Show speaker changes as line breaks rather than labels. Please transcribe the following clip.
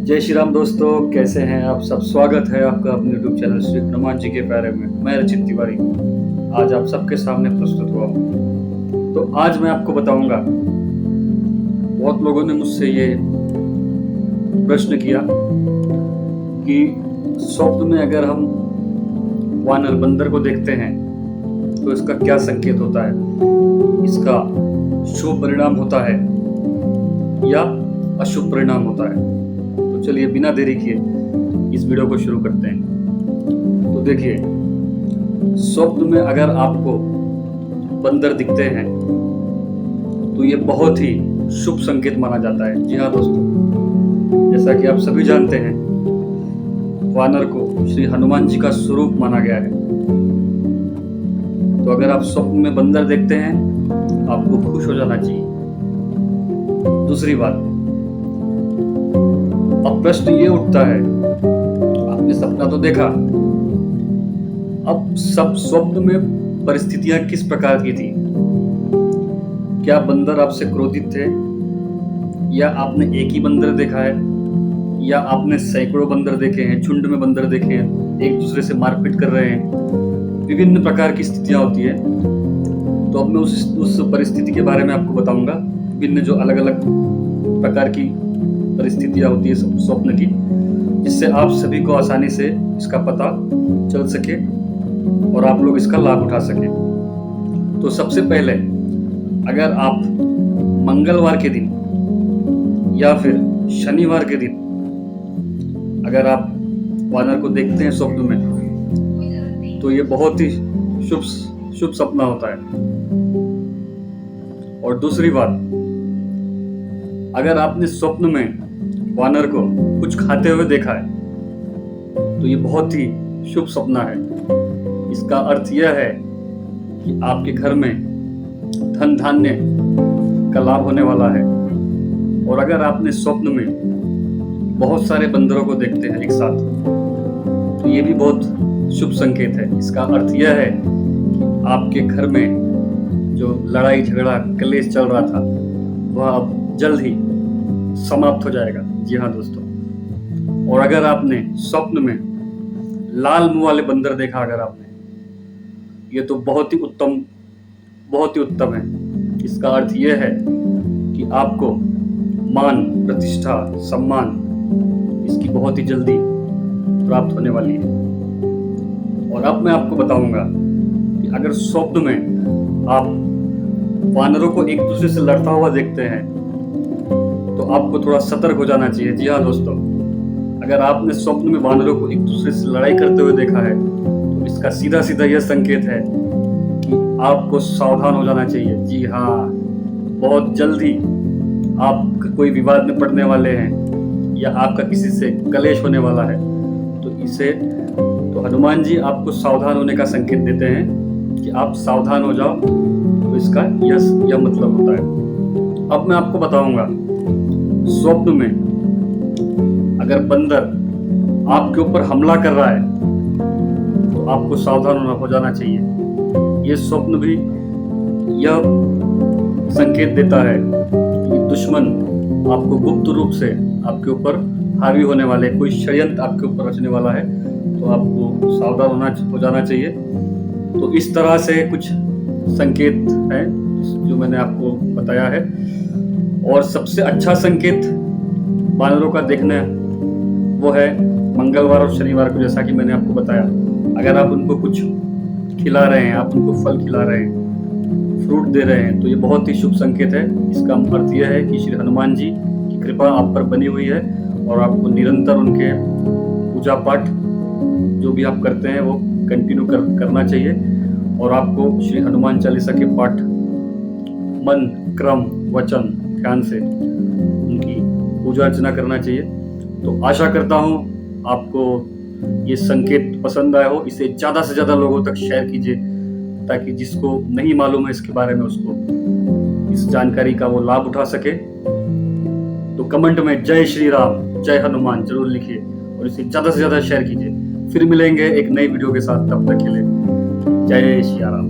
जय श्री राम दोस्तों, कैसे हैं आप सब। स्वागत है आपका अपने यूट्यूब चैनल श्री हनुमान जी के प्यारे में। मैं रचित तिवारी आज आप सबके सामने प्रस्तुत हुआ हूँ। तो आज मैं आपको बताऊंगा, बहुत लोगों ने मुझसे ये प्रश्न किया कि स्वप्न में अगर हम वानर बंदर को देखते हैं तो इसका क्या संकेत होता है, इसका शुभ परिणाम होता है या अशुभ परिणाम होता है। तो चलिए बिना देरी किए इस वीडियो को शुरू करते हैं। तो देखिए, स्वप्न में अगर आपको बंदर दिखते हैं तो ये बहुत ही शुभ संकेत माना जाता है। जी हाँ दोस्तों, जैसा कि आप सभी जानते हैं, वानर को श्री हनुमान जी का स्वरूप माना गया है। तो अगर आप स्वप्न में बंदर देखते हैं आपको खुश हो जाना चाहिए। दूसरी बात, अब प्रश्न ये उठता है, आपने सपना तो देखा, अब सब स्वप्न में परिस्थितियां किस प्रकार की थी? क्या बंदर आपसे क्रोधित थे, या आपने एक ही बंदर देखा है, या आपने सैकड़ों बंदर देखे हैं, झुंड में बंदर देखे हैं, एक दूसरे से मारपीट कर रहे हैं। विभिन्न प्रकार की स्थितियां होती है। तो अब मैं उस परिस्थिति के बारे में आपको बताऊंगा, विभिन्न जो अलग अलग प्रकार की परिस्थितियां होती है स्वप्न की, जिससे आप सभी को आसानी से इसका पता चल सके और आप लोग इसका लाभ उठा सके। तो सबसे पहले, अगर आप मंगलवार के दिन या फिर शनिवार के दिन अगर आप वानर को देखते हैं स्वप्न में, तो ये बहुत ही शुभ सपना होता है। और दूसरी बात, अगर आपने स्वप्न में वानर को कुछ खाते हुए देखा है तो ये बहुत ही शुभ सपना है। इसका अर्थ यह है कि आपके घर में धन धान्य का लाभ होने वाला है। और अगर आपने स्वप्न में बहुत सारे बंदरों को देखते हैं एक साथ, तो ये भी बहुत शुभ संकेत है। इसका अर्थ यह है कि आपके घर में जो लड़ाई झगड़ा कलेश चल रहा था वह अब जल्द ही समाप्त हो जाएगा। जी हाँ दोस्तों, और अगर आपने स्वप्न में लाल मुंह वाले बंदर देखा, अगर आपने, ये तो बहुत ही उत्तम है। इसका अर्थ यह है कि आपको मान, प्रतिष्ठा, सम्मान इसकी बहुत ही जल्दी प्राप्त होने वाली है। और अब मैं आपको बताऊंगा कि अगर स्वप्न में आप वानरों को एक दूसरे से लड़ता हुआ देखते हैं तो आपको थोड़ा सतर्क हो जाना चाहिए। जी हाँ दोस्तों, अगर आपने स्वप्न में वानरों को एक दूसरे से लड़ाई करते हुए देखा है तो इसका सीधा सीधा यह संकेत है कि आपको सावधान हो जाना चाहिए। जी हाँ, बहुत जल्दी आप कोई विवाद में पड़ने वाले हैं या आपका किसी से कलेश होने वाला है। तो हनुमान जी आपको सावधान होने का संकेत देते हैं कि आप सावधान हो जाओ। तो इसका यह मतलब होता है। अब मैं आपको बताऊंगा, स्वप्न में अगर बंदर आपके ऊपर हमला कर रहा है तो आपको सावधान हो जाना चाहिए। ये स्वप्न भी यह संकेत देता है कि दुश्मन आपको गुप्त रूप से आपके ऊपर हावी होने वाले, कोई षड्यंत्र आपके ऊपर रचने वाला है, तो आपको सावधान हो जाना चाहिए। तो इस तरह से कुछ संकेत हैं जो मैंने आपको बताया है। और सबसे अच्छा संकेत वानरों का देखना वो है मंगलवार और शनिवार को, जैसा कि मैंने आपको बताया। अगर आप उनको कुछ खिला रहे हैं, आप उनको फल खिला रहे हैं, फ्रूट दे रहे हैं, तो ये बहुत ही शुभ संकेत है। इसका अर्थ यह है कि श्री हनुमान जी की कृपा आप पर बनी हुई है और आपको निरंतर उनके पूजा पाठ जो भी आप करते हैं वो कंटिन्यू करना चाहिए। और आपको श्री हनुमान चालीसा के पाठ मन, क्रम, वचन ध्यान से उनकी पूजा अर्चना करना चाहिए। तो आशा करता हूँ आपको ये संकेत पसंद आया हो। इसे ज़्यादा से ज़्यादा लोगों तक शेयर कीजिए ताकि जिसको नहीं मालूम है इसके बारे में उसको इस जानकारी का वो लाभ उठा सके। तो कमेंट में जय श्री राम, जय हनुमान जरूर लिखिए और इसे ज़्यादा से ज़्यादा शेयर कीजिए। फिर मिलेंगे एक नई वीडियो के साथ, तब तक के लिए जय श्री राम।